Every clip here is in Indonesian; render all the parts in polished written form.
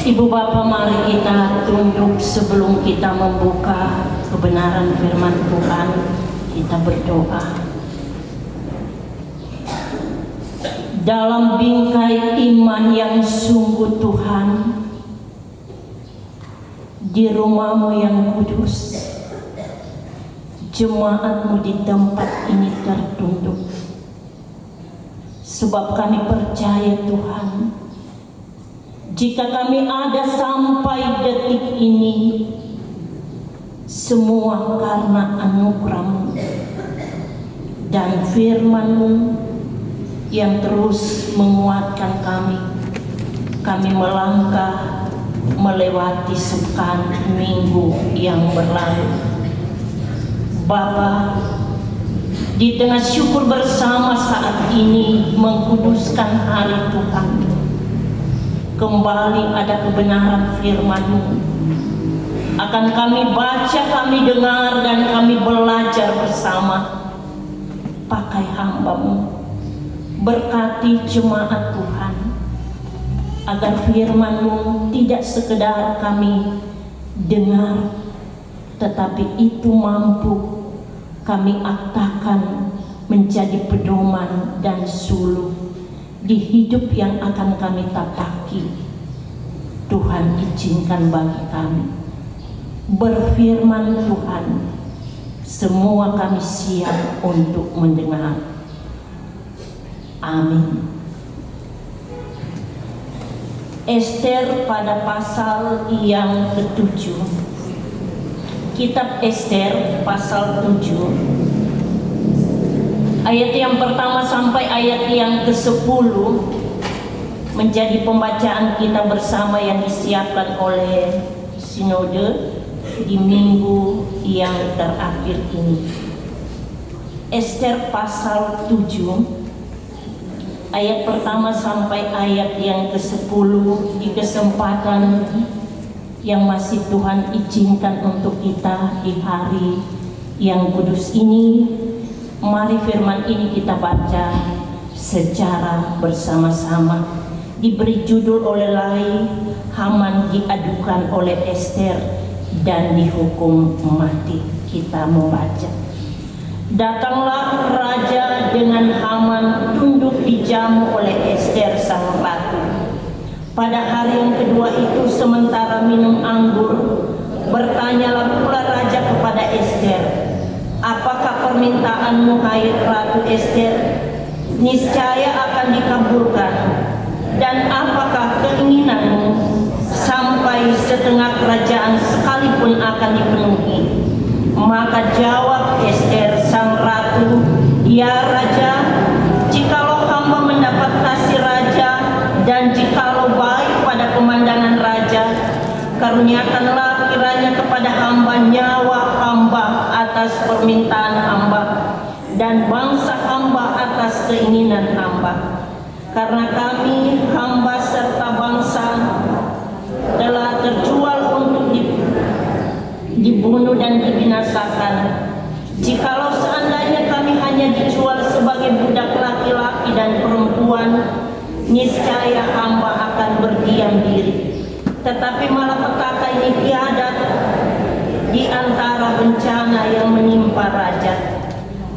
Ibu Bapa, mari kita tunduk sebelum kita membuka kebenaran firman Tuhan. Kita berdoa. Dalam bingkai iman yang sungguh Tuhan, di rumah-Mu yang kudus, jemaat-Mu di tempat ini tertunduk. Sebab kami percaya Tuhan, jika kami ada sampai detik ini, semua karena anugerah-Mu dan firman-Mu yang terus menguatkan kami. Kami melangkah melewati sepekan minggu yang berlalu. Bapa, di tengah syukur bersama saat ini mengkuduskan hari Tuhan, kembali ada kebenaran firman-Mu. Akan kami baca, kami dengar, dan kami belajar bersama. Pakai hamba-Mu, berkati jemaat Tuhan, agar firman-Mu tidak sekedar kami dengar, tetapi itu mampu kami aktakan menjadi pedoman dan suluh di hidup yang akan kami tapaki. Tuhan, izinkan bagi kami berfirman Tuhan, semua kami siap untuk mendengar. Amin. Ester pada pasal yang ke-7. Kitab Ester pasal 7, ayat yang pertama sampai ayat yang ke-10 menjadi pembacaan kita bersama yang disiapkan oleh Sinode di minggu yang terakhir ini. Ester pasal 7, ayat pertama sampai ayat yang ke-10 di kesempatan yang masih Tuhan izinkan untuk kita di hari yang kudus ini. Mari firman ini kita baca secara bersama-sama. Diberi judul oleh Lai, Haman diadukan oleh Ester dan dihukum mati. Kita membaca. Datanglah raja dengan Haman tunduk dijamu oleh Ester sang ratu. Pada hari yang kedua itu, sementara minum anggur, bertanyalah pula raja kepada Ester, apakah permintaanmu, hai Ratu Ester? Niscaya akan dikabulkan. Dan apakah keinginanmu? Sampai setengah kerajaan sekalipun akan dipenuhi. Maka jawab Ester sang ratu, ya raja, jikalau hamba mendapat kasih raja, dan jikalau baik pada pemandangan raja, karuniakanlah kiranya kepada hamba nyawa hamba atas permintaan hamba, dan bangsa hamba atas keinginan hamba. Karena kami hamba serta bangsa telah terjual untuk dibunuh dan dibinasakan. Jikalau seandainya kami hanya dijual sebagai budak laki-laki dan perempuan, niscaya hamba akan berdiam diri. Tetapi malapetaka ini tiada di antara bencana yang menimpa raja.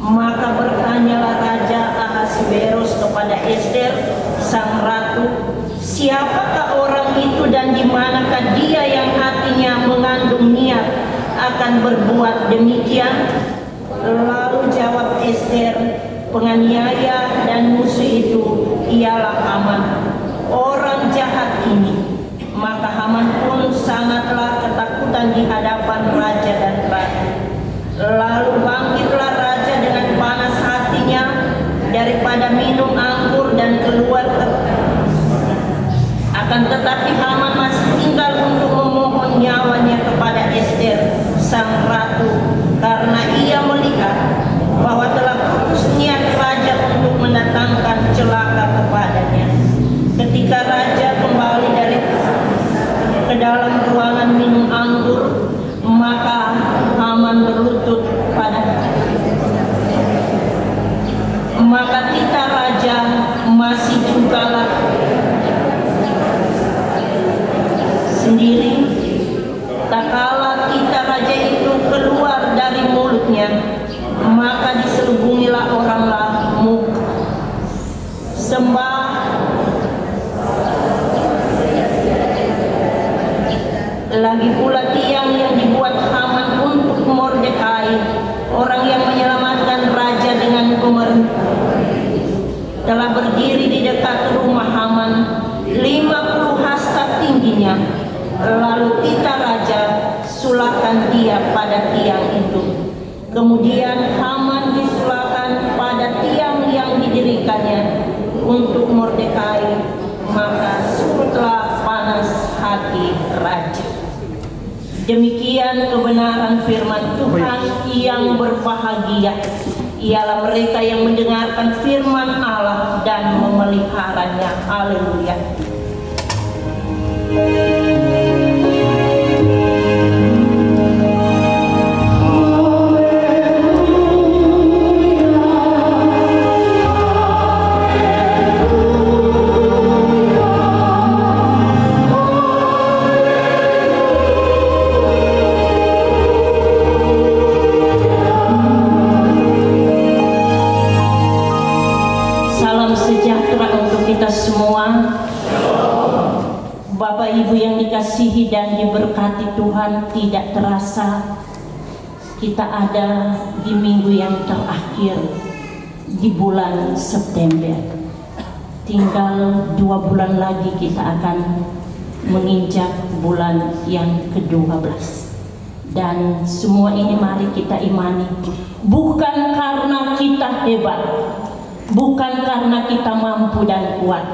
Maka bertanyalah Raja Ahasveros kepada Ester sang ratu, siapakah orang itu dan di manakah dia yang hatinya mengandung niat akan berbuat demikian? Lalu jawab Ester, penganiaya dan musuh itu ialah Haman, orang jahat ini. Maka Haman pun sangatlah ketakutan di hadapan raja dan ratu. Lalu bangkitlah raja dengan panas hatinya daripada minum anggur dan keluar. Akan tetapi Haman masih tinggal untuk memohon nyawanya kepada Ester sang ratu, karena ia melihat bahwa telah putus niat raja untuk mendatangkan celaka kepadanya. Ketika raja kembali dari ke dalam ruangan minum anggur, maka Haman berlutut pada sendiri, tak kala kita raja itu keluar dari mulutnya, maka diselubungilah oranglah sembah lagi pula tiang yang dibuat Haman untuk Mordekai, orang yang menyelamatkan raja dengan pemerintah, telah berdiri di dekat rumah Haman 50 hasta tingginya. Lalu kita raja sulakan dia pada tiang itu. Kemudian Haman disulakan pada tiang yang didirikannya untuk Mordekai, maka surutlah panas hati raja. Demikian kebenaran firman Tuhan. Yang berbahagia ialah mereka yang mendengarkan firman Allah dan memeliharanya. Haleluya. Bapak Ibu yang dikasihi dan diberkati Tuhan, tidak terasa kita ada di minggu yang terakhir di bulan September. Tinggal 2 bulan lagi kita akan menginjak bulan yang ke-12. Dan semua ini mari kita imani, bukan karena kita hebat, bukan karena kita mampu dan kuat,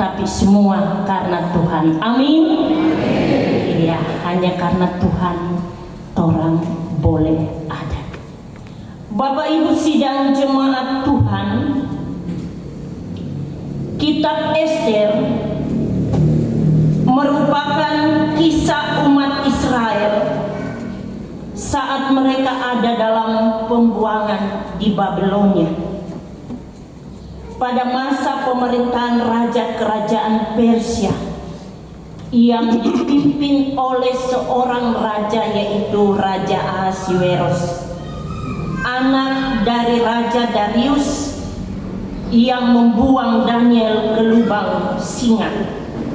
tapi semua karena Tuhan. Amin. Iya, hanya karena Tuhan orang boleh ada. Bapak Ibu sidang jemaat Tuhan, kitab Ester merupakan kisah umat Israel saat mereka ada dalam pembuangan di Babilonia. Pada masa pemerintahan raja kerajaan Persia yang dipimpin oleh seorang raja, yaitu Raja Ahasweros, anak dari Raja Darius, yang membuang Daniel ke lubang singa.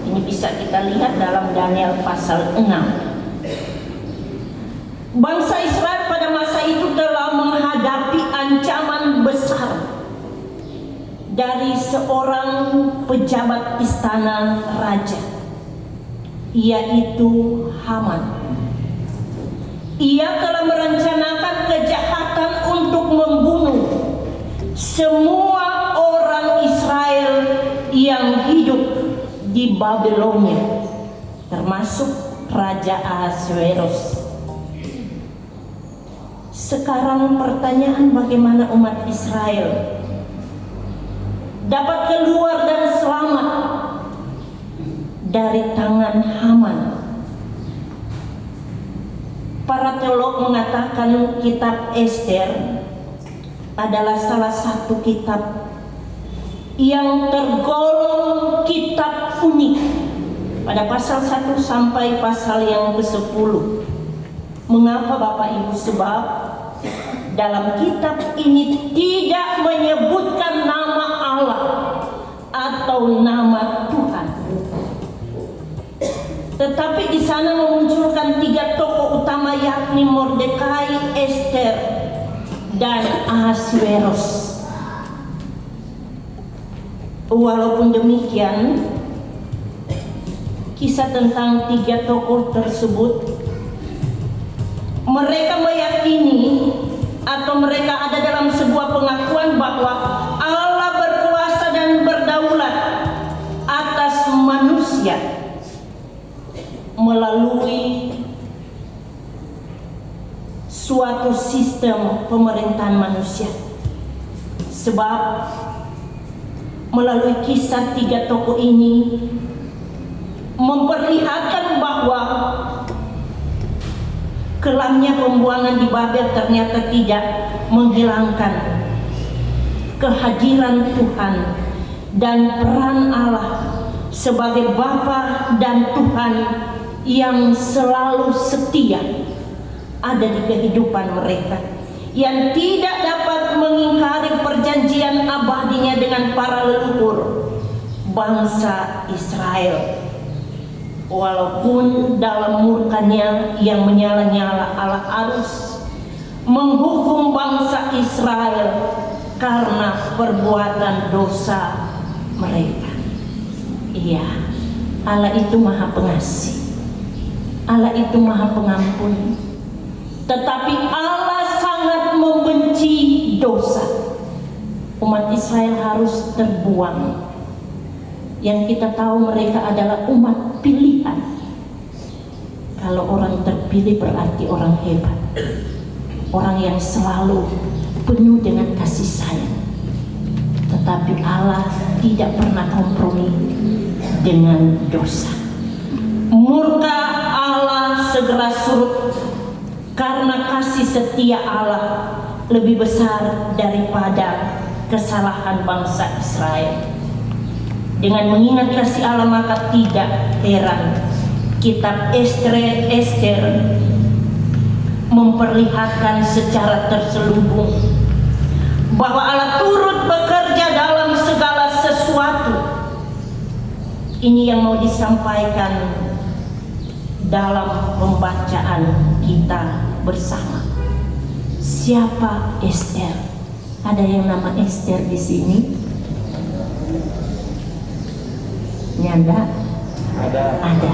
Ini bisa kita lihat dalam Daniel pasal 6. Bangsa Israel pada masa itu telah menghadapi ancaman besar dari seorang pejabat istana raja, yaitu Haman. Ia telah merencanakan kejahatan untuk membunuh semua orang Israel yang hidup di Babilonia, termasuk Raja Ahasweros. Sekarang pertanyaan, bagaimana umat Israel dapat keluar dan selamat dari tangan Haman? Para teolog mengatakan kitab Ester adalah salah satu kitab yang tergolong kitab unik pada pasal 1 sampai pasal yang ke-10. Mengapa Bapak Ibu? Sebab dalam kitab ini tidak menyebutkan nama Allah atau nama Tuhan, tetapi di sana memunculkan 3 tokoh utama, yakni Mordekai, Ester, dan Ahasweros. Walaupun demikian, kisah tentang 3 tokoh tersebut, mereka meyakini atau mereka ada dalam sebuah pengakuan bahwa Allah berkuasa dan berdaulat atas manusia melalui suatu sistem pemerintahan manusia. Sebab melalui kisah 3 tokoh ini memperlihatkan bahwa kelamnya pembuangan di Babel ternyata tidak menghilangkan kehadiran Tuhan dan peran Allah sebagai Bapa dan Tuhan yang selalu setia ada di kehidupan mereka, yang tidak dapat mengingkari perjanjian abadinya dengan para leluhur bangsa Israel. Walaupun dalam murkanya yang menyala-nyala Allah harus menghukum bangsa Israel karena perbuatan dosa mereka. Iya, Allah itu Maha Pengasih, Allah itu Maha Pengampun, tetapi Allah sangat membenci dosa. Umat Israel harus terbuang. Yang kita tahu mereka adalah umat pilihan. Kalau orang terpilih berarti orang hebat, orang yang selalu penuh dengan kasih sayang. Tetapi Allah tidak pernah kompromi dengan dosa. Murka Allah segera surut karena kasih setia Allah lebih besar daripada kesalahan bangsa Israel. Dengan mengingat kasih Allah, maka tidak heran kitab Ester memperlihatkan secara terselubung bahwa Allah turut bekerja dalam segala sesuatu. Ini yang mau disampaikan dalam pembacaan kita bersama. Siapa Ester? Ada yang nama Ester di sini? Nyanda? Ada.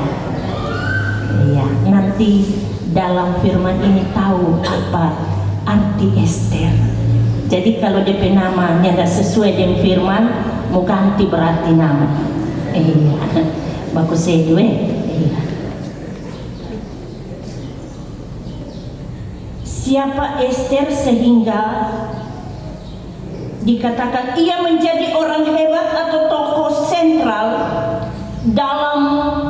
Iya, nanti dalam firman ini tahu apa arti Ester. Jadi kalau DP namanya nggak sesuai dengan firman, mau ganti berarti nama. Iya, bagus sedue. Iya. Siapa Ester sehingga dikatakan ia menjadi orang hebat atau tokoh sentral dalam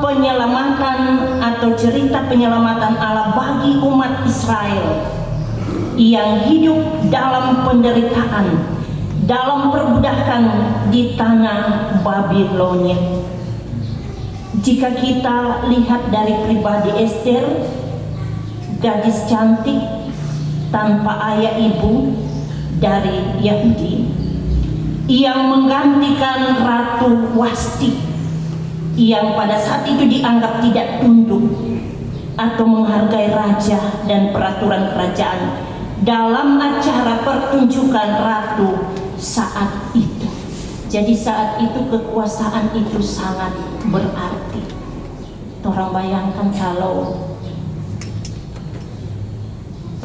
penyelamatan atau cerita penyelamatan Allah bagi umat Israel yang hidup dalam penderitaan, dalam perbudakan di tanah Babilonia. Jika kita lihat dari pribadi Ester, gadis cantik tanpa ayah ibu dari Yahudi yang menggantikan Ratu Wasti yang pada saat itu dianggap tidak tunduk atau menghargai raja dan peraturan kerajaan dalam acara pertunjukan ratu saat itu. Jadi saat itu kekuasaan itu sangat berarti. Orang bayangkan kalau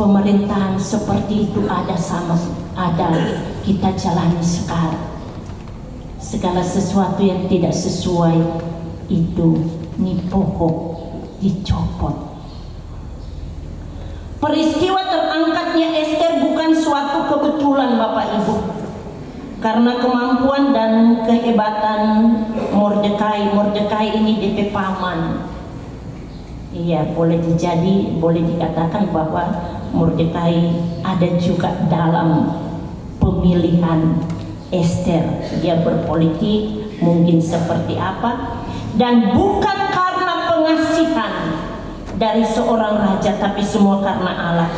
pemerintahan seperti itu ada kita jalani sekarang. Segala sesuatu yang tidak sesuai itu pokok dicopot. Peristiwa terangkatnya Ester bukan suatu kebetulan Bapak Ibu, karena kemampuan dan kehebatan Mordekai ini DP paman. Iya, boleh dikatakan bahwa Mordekai ada juga dalam pemilihan Ester. Dia berpolitik mungkin seperti apa, dan bukan karena pengasihan dari seorang raja, tapi semua karena Allah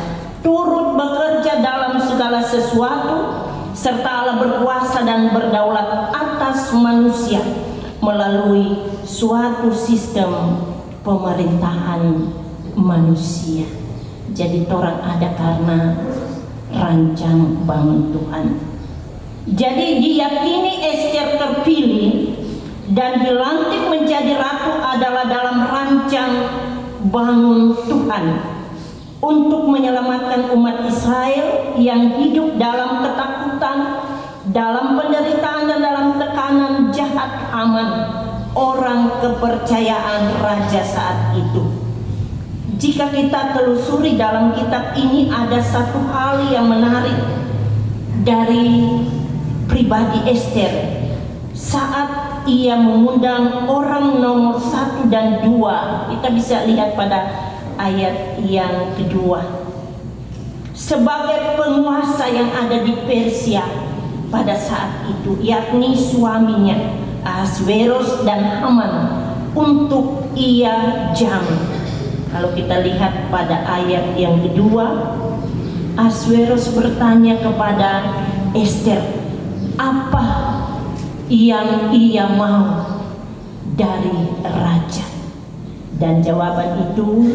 turut bekerja dalam segala sesuatu, serta Allah berkuasa dan berdaulat atas manusia melalui suatu sistem pemerintahan manusia. Jadi orang ada karena rancang bangun Tuhan. Jadi diyakini Ester terpilih dan dilantik menjadi ratu adalah dalam rancang bangun Tuhan untuk menyelamatkan umat Israel yang hidup dalam ketakutan, dalam penderitaan dan dalam tekanan jahat Haman, orang kepercayaan raja saat itu. Jika kita telusuri dalam kitab ini, ada satu hal yang menarik dari pribadi Ester saat ia mengundang orang nomor 1 dan 2. Kita bisa lihat pada ayat yang kedua. Sebagai penguasa yang ada di Persia pada saat itu, yakni suaminya Ahasveros dan Haman, untuk ia jamin. Kalau kita lihat pada ayat yang kedua, Ahasveros bertanya kepada Ester, apa yang ia mau dari raja? Dan jawaban itu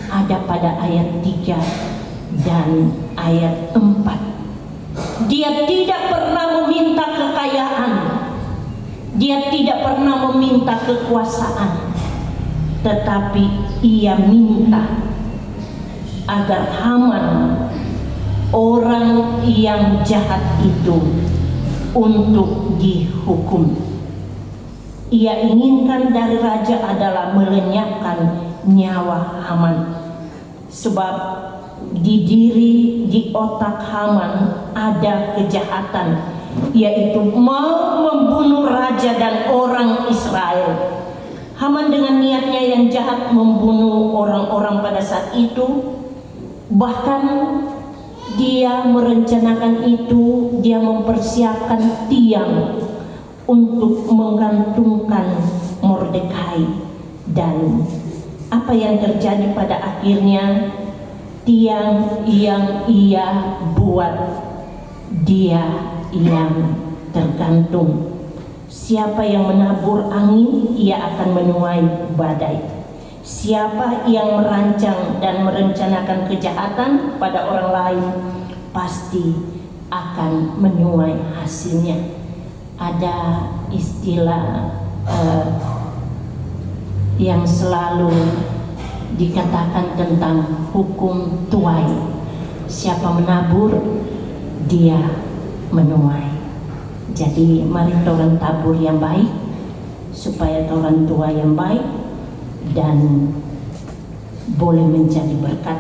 ada pada ayat 3 dan ayat 4. Dia tidak pernah meminta kekayaan, dia tidak pernah meminta kekuasaan, tetapi ia minta agar Haman, orang yang jahat itu, untuk dihukum. Ia inginkan dari raja adalah melenyapkan nyawa Haman, sebab di otak Haman ada kejahatan, yaitu mau membunuh raja dan orang Israel. Haman dengan niatnya yang jahat membunuh orang-orang pada saat itu. Bahkan dia merencanakan itu, dia mempersiapkan tiang untuk menggantungkan Mordekai. Dan apa yang terjadi pada akhirnya, tiang yang ia buat, dia yang tergantung. Siapa yang menabur angin, ia akan menuai badai. Siapa yang merancang dan merencanakan kejahatan pada orang lain, pasti akan menuai hasilnya. Ada istilah yang selalu dikatakan tentang hukum tuai. Siapa menabur, dia menuai. Jadi mari orang tabur yang baik, supaya orang tua yang baik dan boleh menjadi berkat.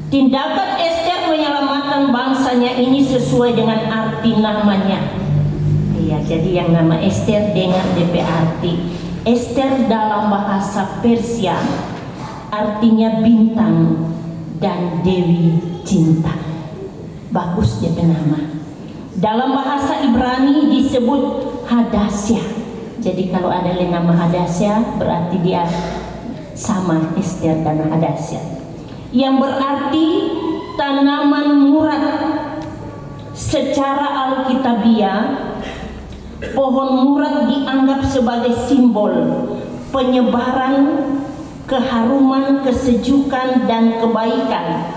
Tindakan Ester menyelamatkan bangsanya ini sesuai dengan arti namanya. Iya, jadi yang nama Ester dengan DP arti. Ester dalam bahasa Persia artinya bintang dan dewi cinta. Bagus dia nama. Dalam bahasa Ibrani disebut Hadasya. Jadi kalau ada nama Hadasya berarti dia sama Ester dan Hadasya, yang berarti tanaman murad. Secara Alkitabiah, pohon murad dianggap sebagai simbol penyebaran keharuman, kesejukan, dan kebaikan,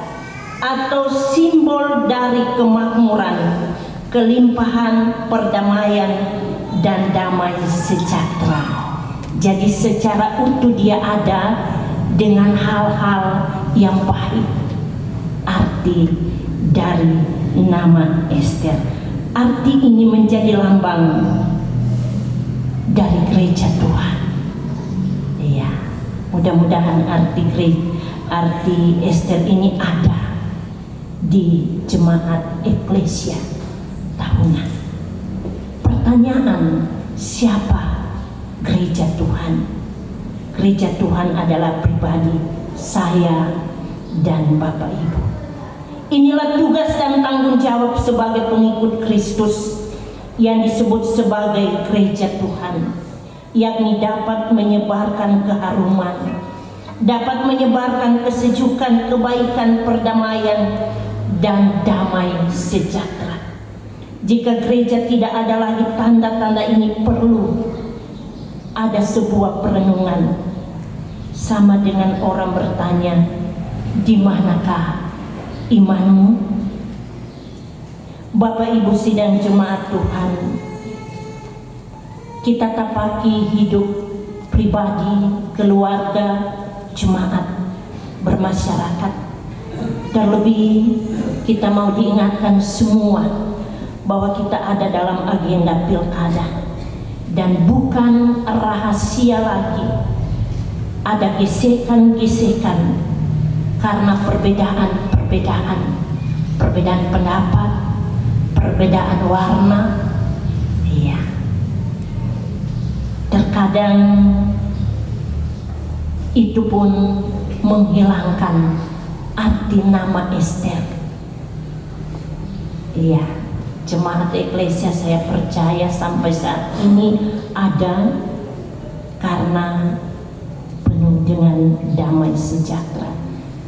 atau simbol dari kemakmuran, kelimpahan, perdamaian, dan damai sejahtera. Jadi secara utuh dia ada dengan hal-hal yang baik. Arti dari nama Ester, arti ini menjadi lambang dari gereja Tuhan. Iya, mudah-mudahan arti Ester ini ada di jemaat eklesia tahunan. Pertanyaan, siapa gereja Tuhan? Gereja Tuhan adalah pribadi saya dan Bapak Ibu. Inilah tugas dan tanggung jawab sebagai pengikut Kristus yang disebut sebagai gereja Tuhan, yakni dapat menyebarkan keharuman, dapat menyebarkan kesejukan, kebaikan, perdamaian, dan damai sejahtera. Jika gereja tidak ada lagi tanda-tanda ini, perlu ada sebuah perenungan. Sama dengan orang bertanya, di manakah imanmu? Bapak Ibu sidang jemaat Tuhan, kita tapaki hidup pribadi, keluarga, jemaat, bermasyarakat. Terlebih kita mau diingatkan semua bahwa kita ada dalam agenda pilkada, dan bukan rahasia lagi ada gesekan-gesekan karena perbedaan pendapat, perbedaan warna. Iya, terkadang itu pun menghilangkan arti nama Ester. Iya, jemaat eklesia saya percaya sampai saat ini ada karena penuh dengan damai sejahtera.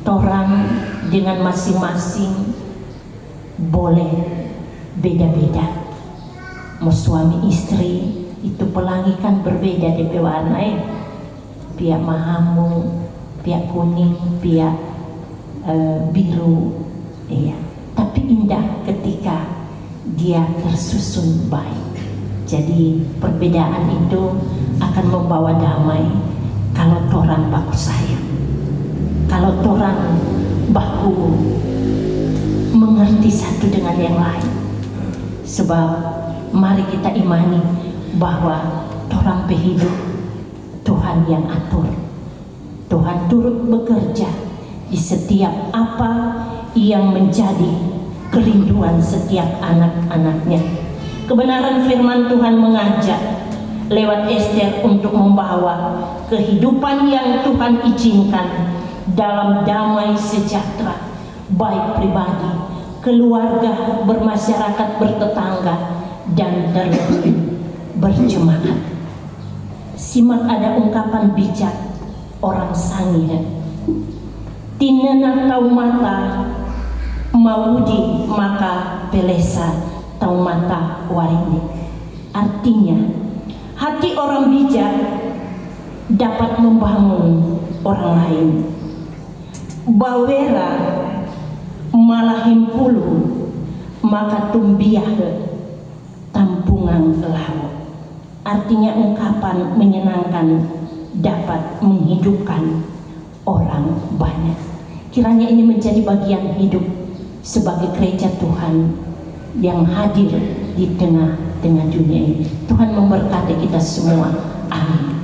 Torang dengan masing-masing boleh beda-beda. Mau suami istri itu pelangi kan berbeda DP warna ya. Pihak mahamu, pihak kuning, pihak biru, iya. Tapi indah ketika dia tersusun baik. Jadi perbedaan itu akan membawa damai kalau torang baku sayang, kalau torang baku mengerti satu dengan yang lain. Sebab mari kita imani bahwa torang hidup Tuhan yang atur. Tuhan turut bekerja di setiap apa yang menjadi kerinduan setiap anak-anaknya. Kebenaran firman Tuhan mengajak lewat Ester untuk membawa kehidupan yang Tuhan izinkan dalam damai sejahtera, baik pribadi, keluarga, bermasyarakat, bertetangga, dan terlebih berjemaat. Simak ada ungkapan bijak orang Sangihe. Tinena tau mata maudi maka pelesa tau mata warini. Artinya hati orang bijak dapat membangun orang lain. Bawera malah himpulu maka tumbiah tampungan laut. Artinya ungkapan menyenangkan dapat menghidupkan orang banyak. Kiranya ini menjadi bagian hidup sebagai gereja Tuhan yang hadir di tengah-tengah dunia ini. Tuhan memberkati kita semua. Amin.